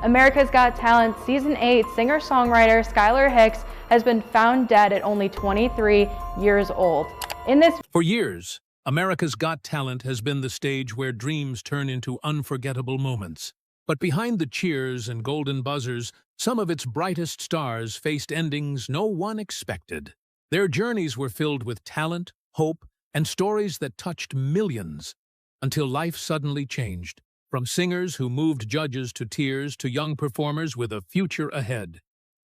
America's Got Talent Season 8 singer-songwriter Skylar Hicks has been found dead at only 23 years old. For years, America's Got Talent has been the stage where dreams turn into unforgettable moments. But behind the cheers and golden buzzers, some of its brightest stars faced endings no one expected. Their journeys were filled with talent, hope, and stories that touched millions, until life suddenly changed. From singers who moved judges to tears to young performers with a future ahead.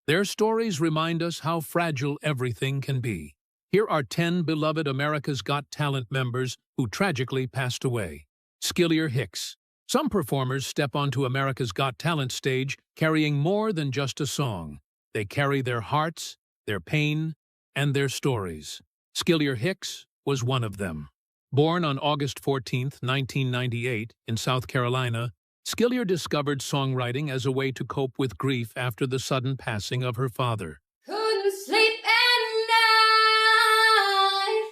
Their stories remind us how fragile everything can be. Here are 10 beloved America's Got Talent members who tragically passed away. Skylar Hicks. Some performers step onto America's Got Talent stage carrying more than just a song. They carry their hearts, their pain, and their stories. Skylar Hicks was one of them. Born on August 14, 1998, in South Carolina, Skylar discovered songwriting as a way to cope with grief after the sudden passing of her father. Couldn't sleep at night.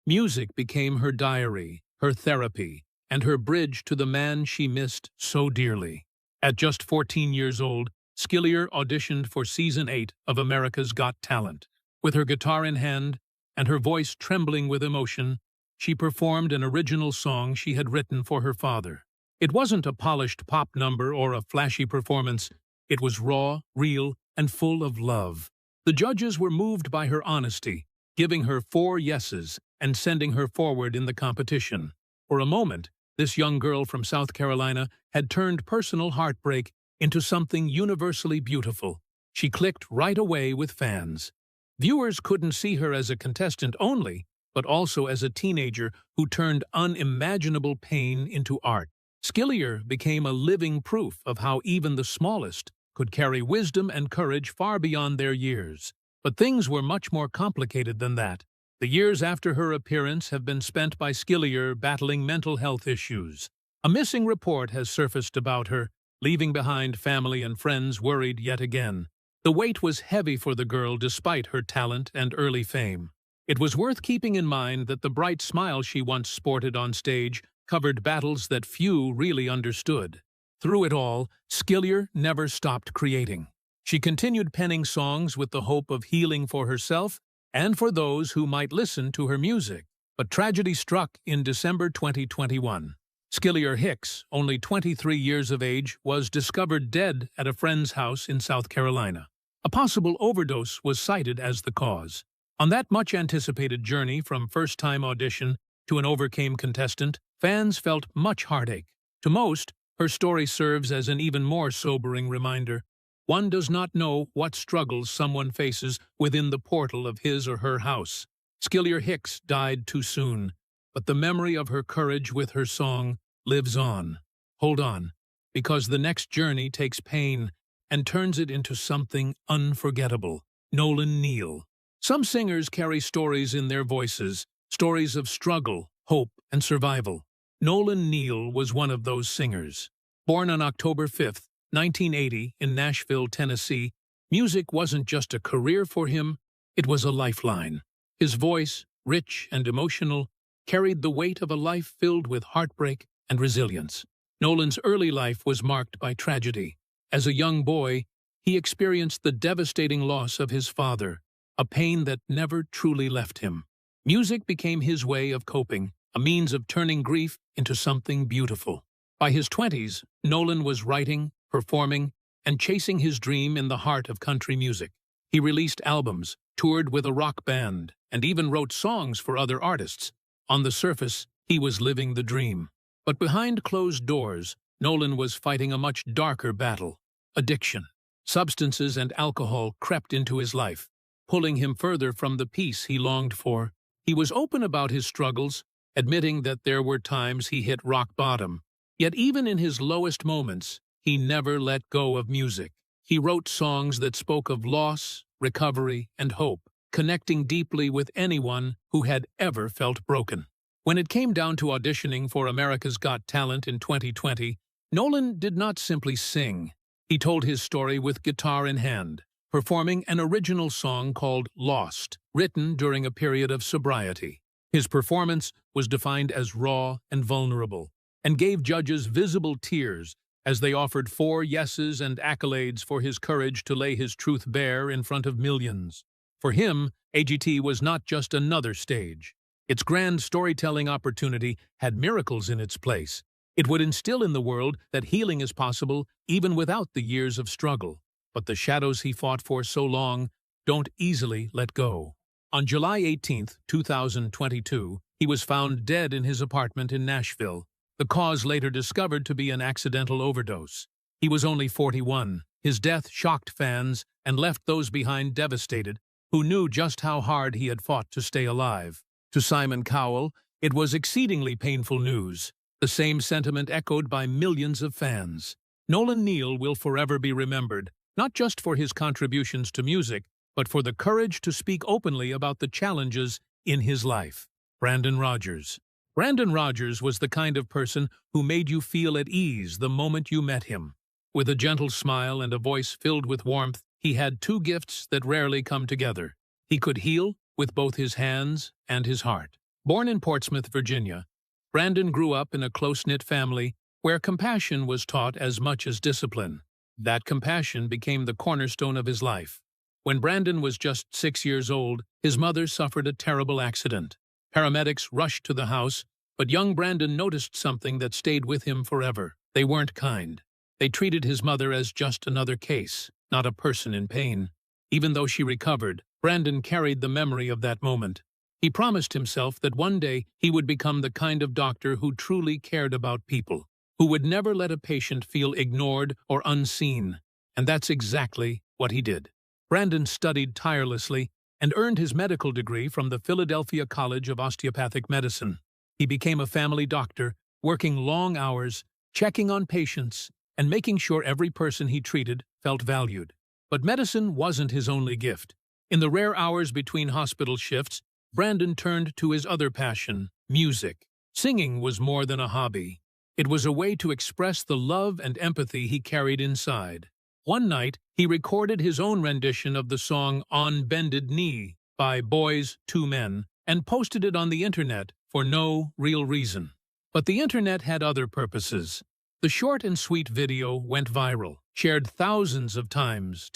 Music became her diary, her therapy, and her bridge to the man she missed so dearly. At just 14 years old, Skylar auditioned for Season 8 of America's Got Talent. With her guitar in hand and her voice trembling with emotion, she performed an original song she had written for her father. It wasn't a polished pop number or a flashy performance. It was raw, real, and full of love. The judges were moved by her honesty, giving her 4 yeses and sending her forward in the competition. For a moment, this young girl from South Carolina had turned personal heartbreak into something universally beautiful. She clicked right away with fans. Viewers couldn't see her as a contestant only, but also as a teenager who turned unimaginable pain into art. Skylar became a living proof of how even the smallest could carry wisdom and courage far beyond their years. But things were much more complicated than that. The years after her appearance have been spent by Skylar battling mental health issues. A missing report has surfaced about her, leaving behind family and friends worried yet again. The weight was heavy for the girl despite her talent and early fame. It was worth keeping in mind that the bright smile she once sported on stage covered battles that few really understood. Through it all, Skylar never stopped creating. She continued penning songs with the hope of healing for herself and for those who might listen to her music. But tragedy struck in December 2021. Skylar Hicks, only 23 years of age, was discovered dead at a friend's house in South Carolina. A possible overdose was cited as the cause. On that much-anticipated journey from first-time audition to an overcame contestant, fans felt much heartache. To most, her story serves as an even more sobering reminder. One does not know what struggles someone faces within the portal of his or her house. Skylar Hicks died too soon, but the memory of her courage with her song lives on. Hold on, because the next journey takes pain and turns it into something unforgettable. Nolan Neal. Some singers carry stories in their voices, stories of struggle, hope, and survival. Nolan Neal was one of those singers. Born on October 5, 1980, in Nashville, Tennessee, music wasn't just a career for him, it was a lifeline. His voice, rich and emotional, carried the weight of a life filled with heartbreak and resilience. Nolan's early life was marked by tragedy. As a young boy, he experienced the devastating loss of his father, a pain that never truly left him. Music became his way of coping, a means of turning grief into something beautiful. By his 20s, Nolan was writing, performing, and chasing his dream in the heart of country music. He released albums, toured with a rock band, and even wrote songs for other artists. On the surface, he was living the dream. But behind closed doors, Nolan was fighting a much darker battle: addiction. Substances and alcohol crept into his life, pulling him further from the peace he longed for. He was open about his struggles, admitting that there were times he hit rock bottom. Yet even in his lowest moments, he never let go of music. He wrote songs that spoke of loss, recovery, and hope, connecting deeply with anyone who had ever felt broken. When it came down to auditioning for America's Got Talent in 2020, Nolan did not simply sing. He told his story with guitar in hand, performing an original song called Lost, written during a period of sobriety. His performance was defined as raw and vulnerable, and gave judges visible tears as they offered 4 yeses and accolades for his courage to lay his truth bare in front of millions. For him, AGT was not just another stage. Its grand storytelling opportunity had miracles in its place. It would instill in the world that healing is possible even without the years of struggle. But the shadows he fought for so long don't easily let go. On July 18, 2022, he was found dead in his apartment in Nashville. The cause later discovered to be an accidental overdose. He was only 41. His death shocked fans and left those behind devastated, who knew just how hard he had fought to stay alive. To Simon Cowell, it was exceedingly painful news, the same sentiment echoed by millions of fans. Nolan Neal will forever be remembered, not just for his contributions to music, but for the courage to speak openly about the challenges in his life. Brandon Rogers. Brandon Rogers was the kind of person who made you feel at ease the moment you met him. With a gentle smile and a voice filled with warmth, he had 2 gifts that rarely come together. He could heal with both his hands and his heart. Born in Portsmouth, Virginia, Brandon grew up in a close-knit family where compassion was taught as much as discipline. That compassion became the cornerstone of his life. When Brandon was just 6 years old, his mother suffered a terrible accident. Paramedics rushed to the house, but young Brandon noticed something that stayed with him forever. They weren't kind. They treated his mother as just another case, not a person in pain. Even though she recovered, Brandon carried the memory of that moment. He promised himself that one day he would become the kind of doctor who truly cared about people, who would never let a patient feel ignored or unseen. And that's exactly what he did. Brandon studied tirelessly and earned his medical degree from the Philadelphia College of Osteopathic Medicine. He became a family doctor, working long hours, checking on patients, and making sure every person he treated felt valued. But medicine wasn't his only gift. In the rare hours between hospital shifts, Brandon turned to his other passion, music. Singing was more than a hobby. It was a way to express the love and empathy he carried inside. One night, he recorded his own rendition of the song On Bended Knee by Boys II Men and posted it on the internet for no real reason. But the internet had other purposes. The short and sweet video went viral, shared thousands of times,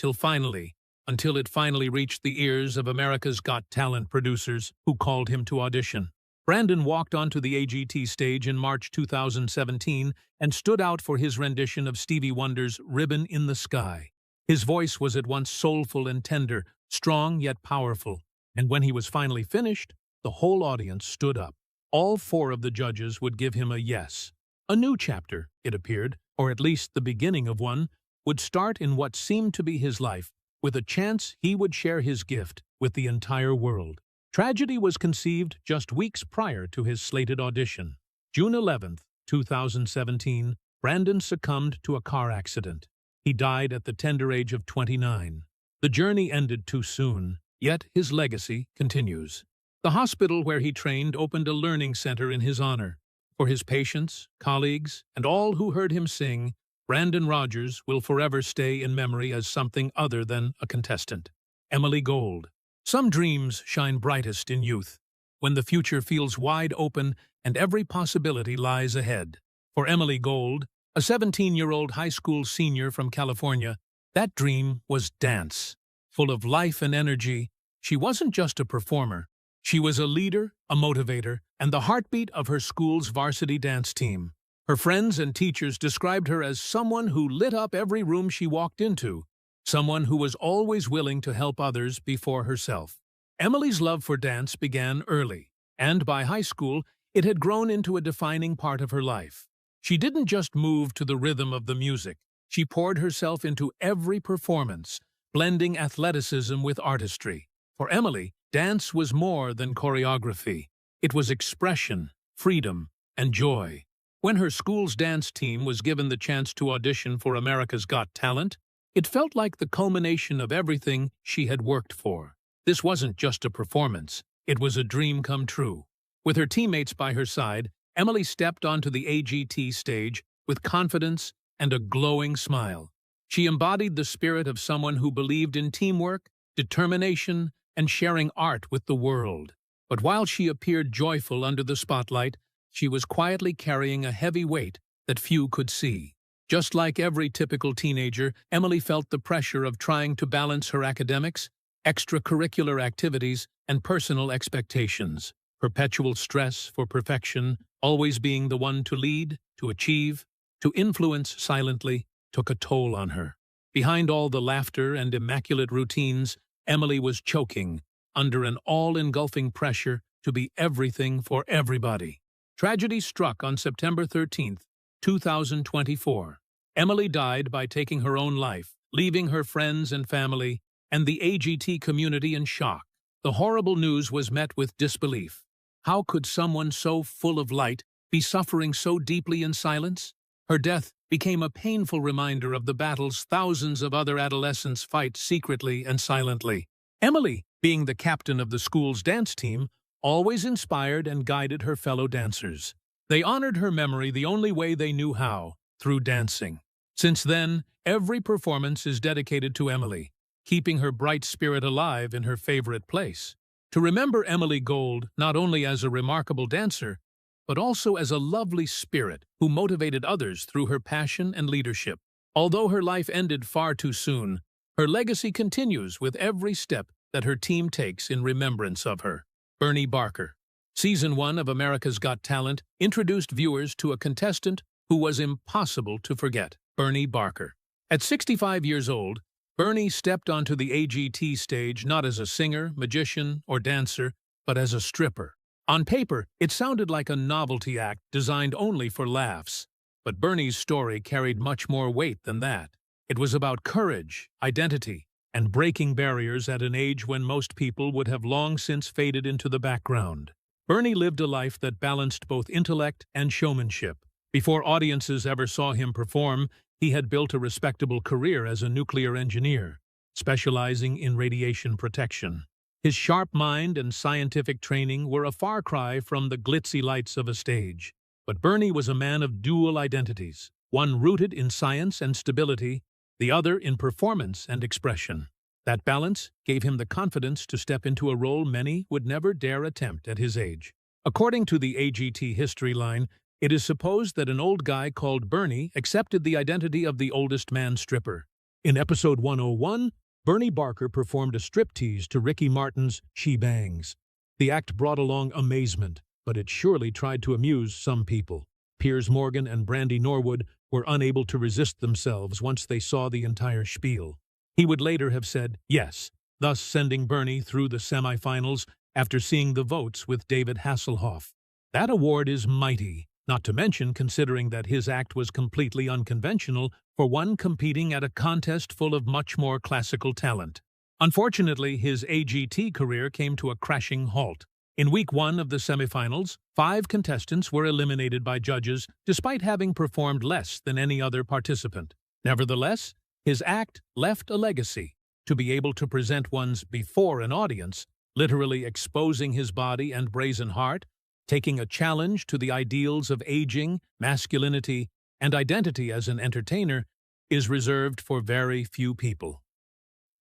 until it finally reached the ears of America's Got Talent producers who called him to audition. Brandon walked onto the AGT stage in March 2017 and stood out for his rendition of Stevie Wonder's Ribbon in the Sky. His voice was at once soulful and tender, strong yet powerful, and when he was finally finished, the whole audience stood up. All 4 of the judges would give him a yes. A new chapter, it appeared, or at least the beginning of one, would start in what seemed to be his life, with a chance he would share his gift with the entire world. Tragedy was conceived just weeks prior to his slated audition. June 11, 2017, Brandon succumbed to a car accident. He died at the tender age of 29. The journey ended too soon, yet his legacy continues. The hospital where he trained opened a learning center in his honor. For his patients, colleagues, and all who heard him sing, Brandon Rogers will forever stay in memory as something other than a contestant. Emily Gold. Some dreams shine brightest in youth, when the future feels wide open and every possibility lies ahead. For Emily Gold, a 17-year-old high school senior from California, that dream was dance. Full of life and energy, she wasn't just a performer. She was a leader, a motivator, and the heartbeat of her school's varsity dance team. Her friends and teachers described her as someone who lit up every room she walked into, someone who was always willing to help others before herself. Emily's love for dance began early, and by high school, it had grown into a defining part of her life. She didn't just move to the rhythm of the music. She poured herself into every performance, blending athleticism with artistry. For Emily, dance was more than choreography. It was expression, freedom, and joy. When her school's dance team was given the chance to audition for America's Got Talent, it felt like the culmination of everything she had worked for. This wasn't just a performance, it was a dream come true. With her teammates by her side, Emily stepped onto the AGT stage with confidence and a glowing smile. She embodied the spirit of someone who believed in teamwork, determination, and sharing art with the world. But while she appeared joyful under the spotlight, she was quietly carrying a heavy weight that few could see. Just like every typical teenager, Emily felt the pressure of trying to balance her academics, extracurricular activities, and personal expectations. Perpetual stress for perfection, always being the one to lead, to achieve, to influence silently, took a toll on her. Behind all the laughter and immaculate routines, Emily was choking under an all-engulfing pressure to be everything for everybody. Tragedy struck on September 13th, 2024. Emily died by taking her own life, leaving her friends and family and the AGT community in shock. The horrible news was met with disbelief. How could someone so full of light be suffering so deeply in silence? Her death became a painful reminder of the battles thousands of other adolescents fight secretly and silently. Emily, being the captain of the school's dance team, always inspired and guided her fellow dancers. They honored her memory the only way they knew how, through dancing. Since then, every performance is dedicated to Emily, keeping her bright spirit alive in her favorite place. To remember Emily Gold not only as a remarkable dancer, but also as a lovely spirit who motivated others through her passion and leadership. Although her life ended far too soon, her legacy continues with every step that her team takes in remembrance of her. Bernie Barker. Season 1 of America's Got Talent introduced viewers to a contestant who was impossible to forget, Bernie Barker. At 65 years old, Bernie stepped onto the AGT stage not as a singer, magician, or dancer, but as a stripper. On paper, it sounded like a novelty act designed only for laughs. But Bernie's story carried much more weight than that. It was about courage, identity, and breaking barriers at an age when most people would have long since faded into the background. Bernie lived a life that balanced both intellect and showmanship. Before audiences ever saw him perform, he had built a respectable career as a nuclear engineer, specializing in radiation protection. His sharp mind and scientific training were a far cry from the glitzy lights of a stage. But Bernie was a man of dual identities, one rooted in science and stability, the other in performance and expression. That balance gave him the confidence to step into a role many would never dare attempt at his age. According to the AGT history line, it is supposed that an old guy called Bernie accepted the identity of the oldest man stripper. In episode 101, Bernie Barker performed a striptease to Ricky Martin's She Bangs. The act brought along amazement, but it surely tried to amuse some people. Piers Morgan and Brandy Norwood were unable to resist themselves once they saw the entire spiel. He would later have said yes, thus sending Bernie through the semifinals after seeing the votes with David Hasselhoff. That award is mighty, not to mention considering that his act was completely unconventional for one competing at a contest full of much more classical talent. Unfortunately, his AGT career came to a crashing halt. In week 1 of the semifinals, 5 contestants were eliminated by judges despite having performed less than any other participant. Nevertheless, his act left a legacy. To be able to present one's before an audience, literally exposing his body and brazen heart, taking a challenge to the ideals of aging, masculinity, and identity as an entertainer, is reserved for very few people.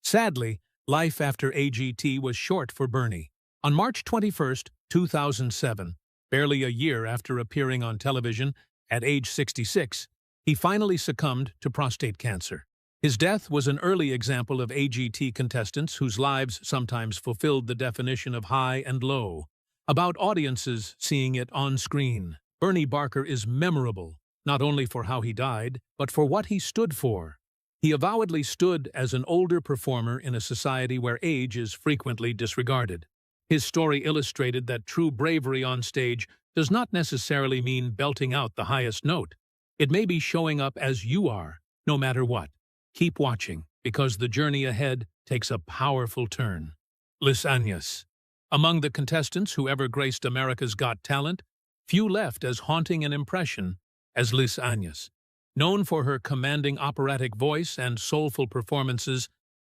Sadly, life after AGT was short for Bernie. On March 21, 2007, barely a year after appearing on television at age 66, he finally succumbed to prostate cancer. His death was an early example of AGT contestants whose lives sometimes fulfilled the definition of high and low, about audiences seeing it on screen. Bernie Barker is memorable, not only for how he died, but for what he stood for. He avowedly stood as an older performer in a society where age is frequently disregarded. His story illustrated that true bravery on stage does not necessarily mean belting out the highest note. It may be showing up as you are, no matter what. Keep watching, because the journey ahead takes a powerful turn. Liz Agnes. Among the contestants who ever graced America's Got Talent, few left as haunting an impression as Liz Agnes. Known for her commanding operatic voice and soulful performances,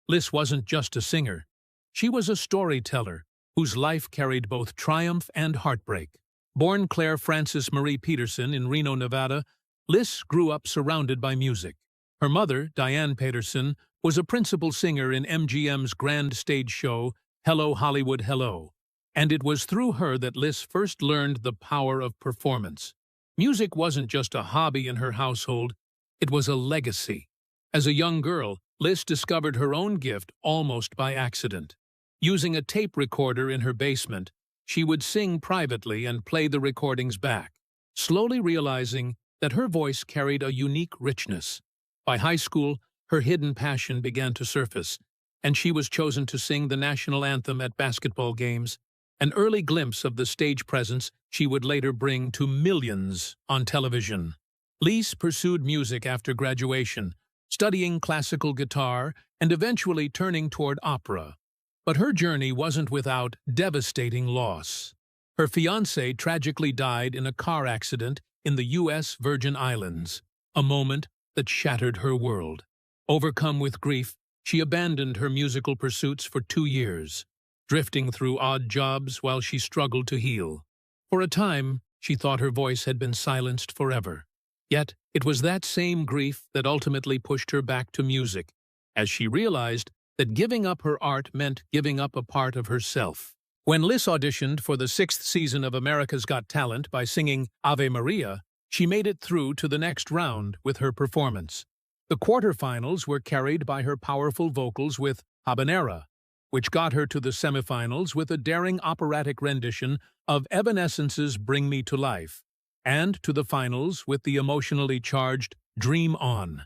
Liz wasn't just a singer. She was a storyteller whose life carried both triumph and heartbreak. Born Claire Frances Marie Peterson in Reno, Nevada, Liz grew up surrounded by music. Her mother, Diane Peterson, was a principal singer in MGM's grand stage show, Hello Hollywood Hello, and it was through her that Liz first learned the power of performance. Music wasn't just a hobby in her household, It was a legacy. As a young girl, Liz discovered her own gift almost by accident. Using a tape recorder in her basement, she would sing privately and play the recordings back, slowly realizing that her voice carried a unique richness. By high school, her hidden passion began to surface, and she was chosen to sing the national anthem at basketball games, an early glimpse of the stage presence she would later bring to millions on television. Lise pursued music after graduation, studying classical guitar and eventually turning toward opera. But her journey wasn't without devastating loss. Her fiancé tragically died in a car accident in the U.S. Virgin Islands, a moment that shattered her world. Overcome with grief, she abandoned her musical pursuits for 2 years, drifting through odd jobs while she struggled to heal. For a time, she thought her voice had been silenced forever. Yet, it was that same grief that ultimately pushed her back to music, as she realized that giving up her art meant giving up a part of herself. When Liz auditioned for the 6th season of America's Got Talent by singing Ave Maria, she made it through to the next round with her performance. The quarterfinals were carried by her powerful vocals with Habanera, which got her to the semifinals with a daring operatic rendition of Evanescence's Bring Me to Life, and to the finals with the emotionally charged Dream On.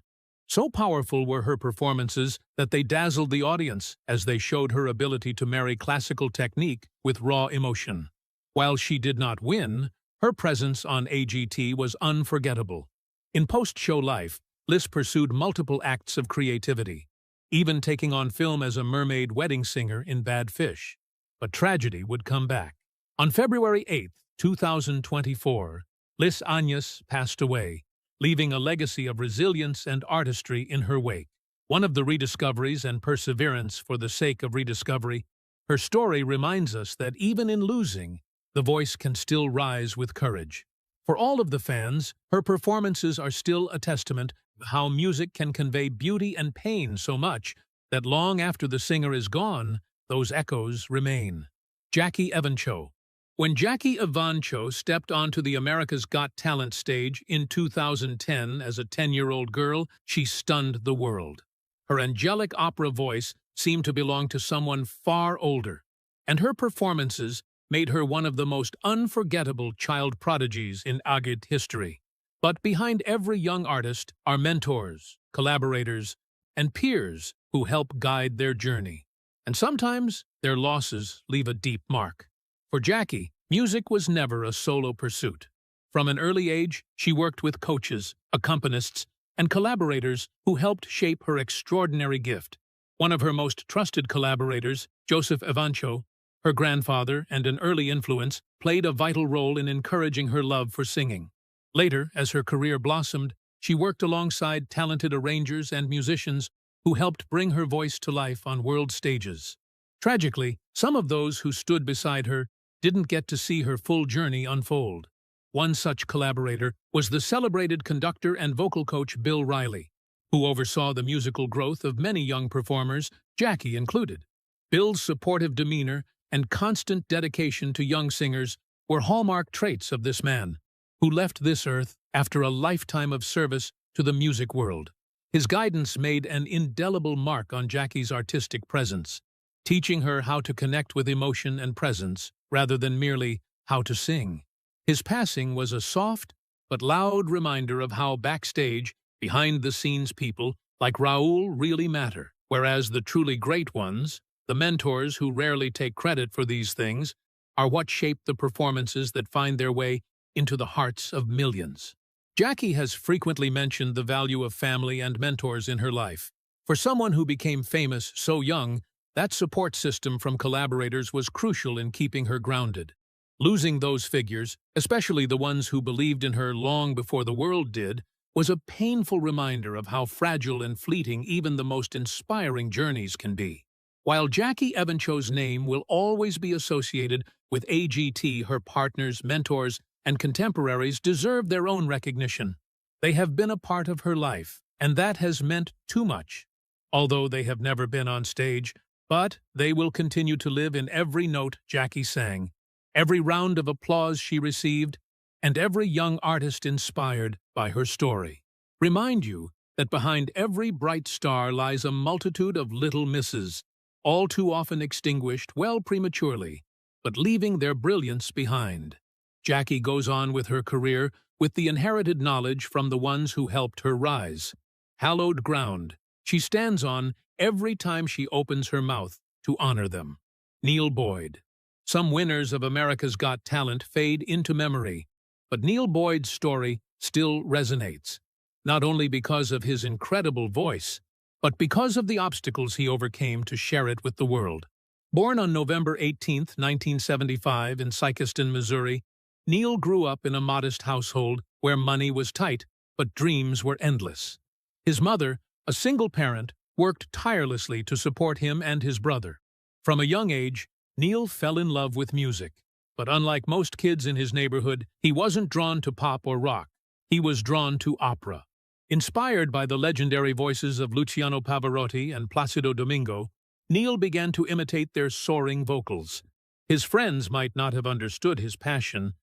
So powerful were her performances that they dazzled the audience as they showed her ability to marry classical technique with raw emotion. While she did not win, her presence on AGT was unforgettable. In post-show life, Liz pursued multiple acts of creativity, even taking on film as a mermaid wedding singer in Bad Fish. But tragedy would come back. On February 8, 2024, Liz Añez passed away, leaving a legacy of resilience and artistry in her wake. One of the rediscoveries and perseverance for the sake of rediscovery, her story reminds us that even in losing, the voice can still rise with courage. For all of the fans, her performances are still a testament to how music can convey beauty and pain so much that long after the singer is gone, those echoes remain. Jackie Evancho. When Jackie Evancho stepped onto the America's Got Talent stage in 2010 as a 10-year-old girl, she stunned the world. Her angelic opera voice seemed to belong to someone far older, and her performances made her one of the most unforgettable child prodigies in Agit history. But behind every young artist are mentors, collaborators, and peers who help guide their journey. And sometimes their losses leave a deep mark. For Jackie, music was never a solo pursuit. From an early age, she worked with coaches, accompanists, and collaborators who helped shape her extraordinary gift. One of her most trusted collaborators, Joseph Evancho, her grandfather and an early influence, played a vital role in encouraging her love for singing. Later, as her career blossomed, she worked alongside talented arrangers and musicians who helped bring her voice to life on world stages. Tragically, some of those who stood beside her didn't get to see her full journey unfold. One such collaborator was the celebrated conductor and vocal coach Bill Riley, who oversaw the musical growth of many young performers, Jackie included. Bill's supportive demeanor and constant dedication to young singers were hallmark traits of this man, who left this earth after a lifetime of service to the music world. His guidance made an indelible mark on Jackie's artistic presence, teaching her how to connect with emotion and presence rather than merely how to sing. His passing was a soft but loud reminder of how backstage, behind-the-scenes people like Raul really matter, whereas the truly great ones, the mentors who rarely take credit for these things, are what shape the performances that find their way into the hearts of millions. Jackie has frequently mentioned the value of family and mentors in her life. For someone who became famous so young, that support system from collaborators was crucial in keeping her grounded. Losing those figures, especially the ones who believed in her long before the world did, was a painful reminder of how fragile and fleeting even the most inspiring journeys can be. While Jackie Evancho's name will always be associated with AGT, her partners, mentors, and contemporaries deserve their own recognition. They have been a part of her life, and that has meant too much. Although they have never been on stage, but they will continue to live in every note Jackie sang, every round of applause she received, and every young artist inspired by her story. remind you that behind every bright star lies a multitude of little misses, all too often extinguished well prematurely, but leaving their brilliance behind. Jackie goes on with her career with the inherited knowledge from the ones who helped her rise. Hallowed ground she stands on every time she opens her mouth to honor them. Neil Boyd. Some winners of America's Got Talent fade into memory, but Neil Boyd's story still resonates, not only because of his incredible voice, but because of the obstacles he overcame to share it with the world. Born on November 18, 1975, in Sikeston, Missouri, Neil grew up in a modest household where money was tight, but dreams were endless. His mother, a single parent, worked tirelessly to support him and his brother. From a young age, Neil fell in love with music, but unlike most kids in his neighborhood, he wasn't drawn to pop or rock. He was drawn to opera. Inspired by the legendary voices of Luciano Pavarotti and Placido Domingo, Neil began to imitate their soaring vocals. His friends might not have understood his passion,